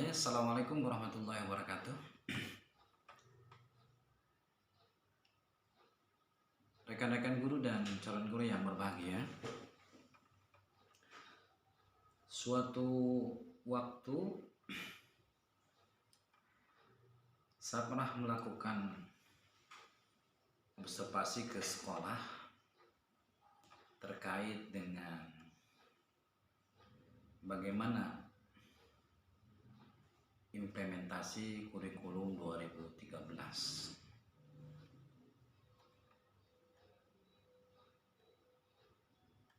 semuanya, Assalamualaikum warahmatullahi wabarakatuh. Rekan-rekan guru dan calon guru yang berbahagia, suatu waktu saya pernah melakukan observasi ke sekolah terkait dengan bagaimana implementasi kurikulum 2013.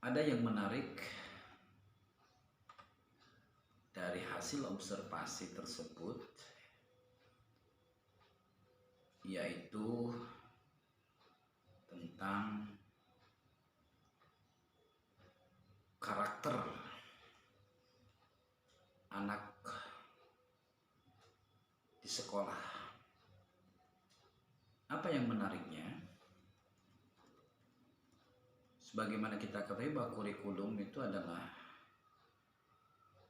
Ada yang menarik dari hasil observasi tersebut, yaitu tentang karakter anak di sekolah. Apa yang menariknya? Sebagaimana kita ketahui bahwa kurikulum itu adalah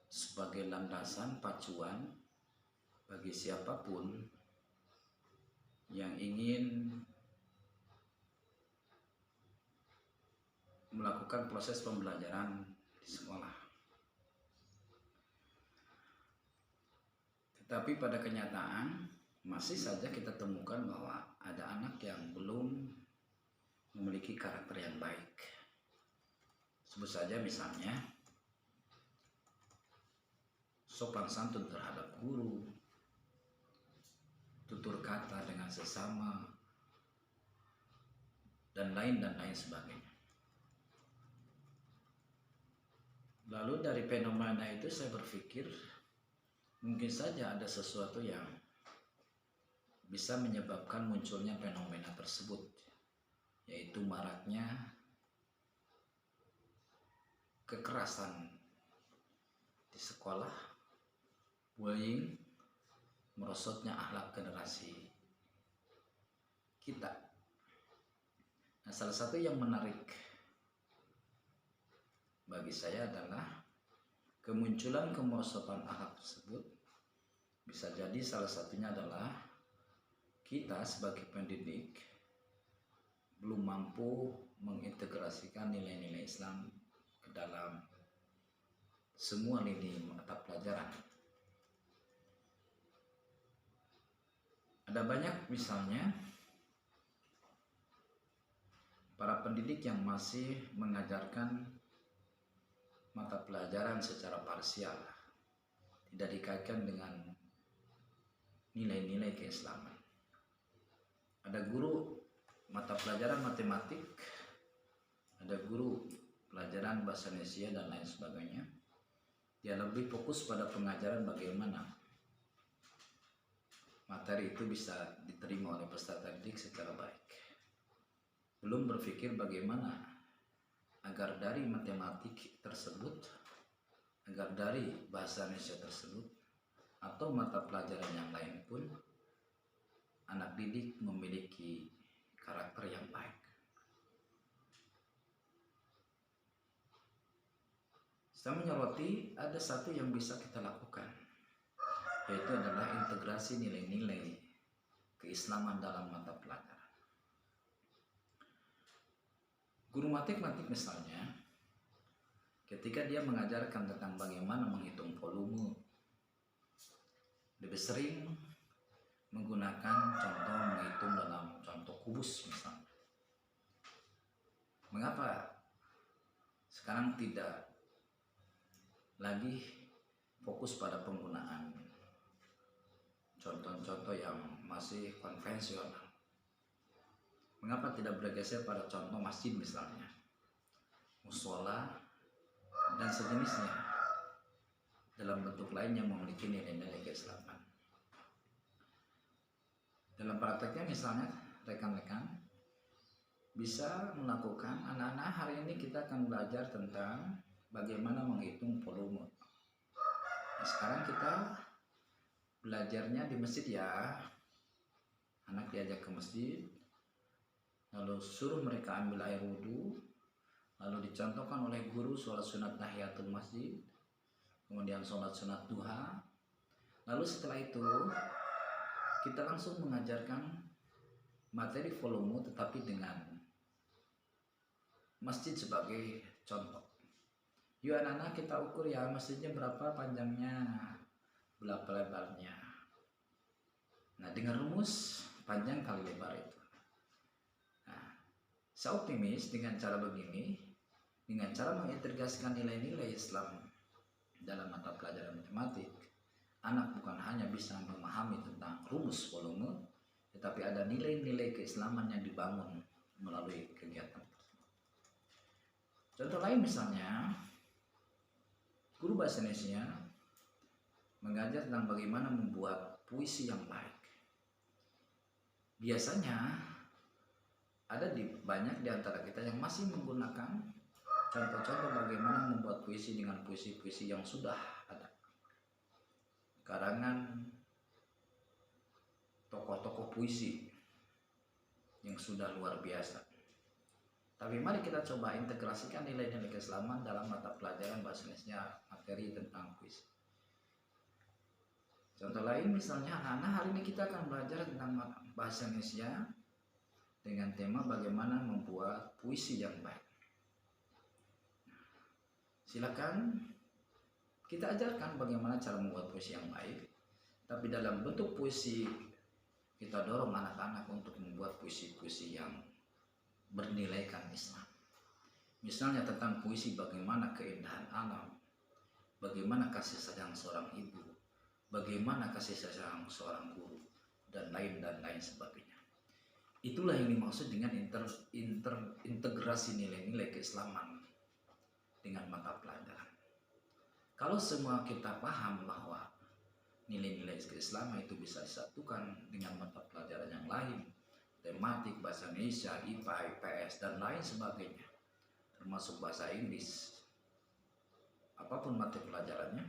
sebagai landasan pacuan bagi siapapun yang ingin melakukan proses pembelajaran di sekolah. Tetapi pada kenyataan masih saja kita temukan bahwa ada anak yang belum memiliki karakter yang baik. Sebut saja misalnya sopan santun terhadap guru, tutur kata dengan sesama, dan lain sebagainya. Lalu dari fenomena itu saya berpikir mungkin saja ada sesuatu yang bisa menyebabkan munculnya fenomena tersebut, yaitu maraknya kekerasan di sekolah, bullying, merosotnya akhlak generasi kita. Nah, salah satu yang menarik bagi saya adalah kemunculan kemerosotan akhlak tersebut bisa jadi salah satunya adalah kita sebagai pendidik belum mampu mengintegrasikan nilai-nilai Islam ke dalam semua lini mata pelajaran. Ada banyak misalnya para pendidik yang masih mengajarkan mata pelajaran secara parsial, tidak dikaitkan dengan nilai-nilai keislaman. Ada guru mata pelajaran matematik, ada guru pelajaran bahasa Indonesia dan lain sebagainya. Dia lebih fokus pada pengajaran bagaimana materi itu bisa diterima oleh peserta didik secara baik. Belum berpikir bagaimana agar dari matematik tersebut, agar dari bahasa Indonesia tersebut, atau mata pelajaran yang lain pun, anak didik memiliki karakter yang baik. Saya menyoroti ada satu yang bisa kita lakukan, yaitu adalah integrasi nilai-nilai keislaman dalam mata pelajaran. Guru matematik misalnya, ketika dia mengajarkan tentang bagaimana menghitung volume, lebih sering menggunakan contoh menghitung dalam contoh kubus misalnya. Mengapa sekarang tidak lagi fokus pada penggunaan contoh-contoh yang masih konvensional? Mengapa tidak bergeser pada contoh masjid misalnya, musola, dan sejenisnya dalam bentuk lain yang memiliki nilai-nilai keislaman? Dalam prakteknya misalnya rekan-rekan bisa melakukan, anak-anak hari ini kita akan belajar tentang bagaimana menghitung volume. Nah, sekarang kita belajarnya di masjid ya. Anak diajak ke masjid, lalu suruh mereka ambil air wudhu, lalu dicontohkan oleh guru sholat sunat tahiyatul masjid, kemudian sholat sunat duha. Lalu setelah itu kita langsung mengajarkan materi volume tetapi dengan masjid sebagai contoh. Yuk anak-anak kita ukur ya, masjidnya berapa panjangnya, berapa lebarnya. Nah, dengan rumus panjang kali lebar itu. Nah, saya optimis dengan cara begini, dengan cara mengintegrasikan nilai-nilai Islam dalam mata pelajaran matematik, anak bukan hanya bisa memahami tentang rumus volume, tetapi ada nilai-nilai keislaman yang dibangun melalui kegiatan. Contoh lain misalnya, guru bahasa Indonesia mengajar tentang bagaimana membuat puisi yang baik. Biasanya ada banyak di antara kita yang masih menggunakan contoh-contoh bagaimana membuat puisi dengan puisi-puisi yang sudah ada, karangan tokoh-tokoh puisi yang sudah luar biasa. Tapi mari kita coba integrasikan nilai-nilai keislaman dalam mata pelajaran bahasa Indonesia materi tentang puisi. Contoh lain misalnya anak-anak hari ini kita akan belajar tentang bahasa Indonesia dengan tema bagaimana membuat puisi yang baik. Silakan kita ajarkan bagaimana cara membuat puisi yang baik, tapi dalam bentuk puisi kita dorong anak-anak untuk membuat puisi-puisi yang bernilaikan Islam. Misalnya tentang puisi bagaimana keindahan alam, bagaimana kasih sayang seorang ibu, bagaimana kasih sayang seorang guru, dan lain sebagainya. Itulah yang dimaksud dengan integrasi nilai-nilai keislaman dengan mata pelajaran. Kalau semua kita paham bahwa nilai-nilai keislaman itu bisa disatukan dengan mata pelajaran yang lain, tematik, bahasa Indonesia, IPA, IPS, dan lain sebagainya, termasuk bahasa Inggris, apapun mata pelajarannya,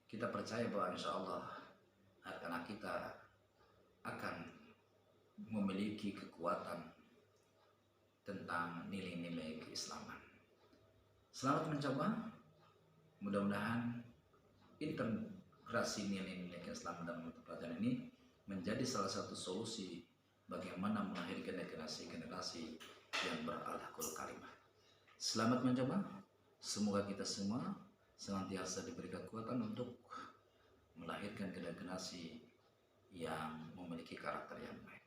kita percaya bahwa insya Allah anak-anak kita akan memiliki kekuatan tentang nilai-nilai keislaman. Selamat mencoba, mudah-mudahan integrasi nilai-nilai keislaman dalam mata pelajaran ini menjadi salah satu solusi bagaimana melahirkan generasi-generasi yang berakhlakul karimah. Selamat mencoba. Semoga kita semua senantiasa diberi kekuatan untuk melahirkan generasi yang memiliki karakter yang baik.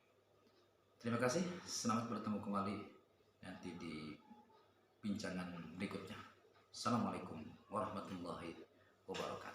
Terima kasih. Selamat bertemu kembali nanti di bincangan berikutnya. Assalamualaikum warahmatullahi wabarakatuh.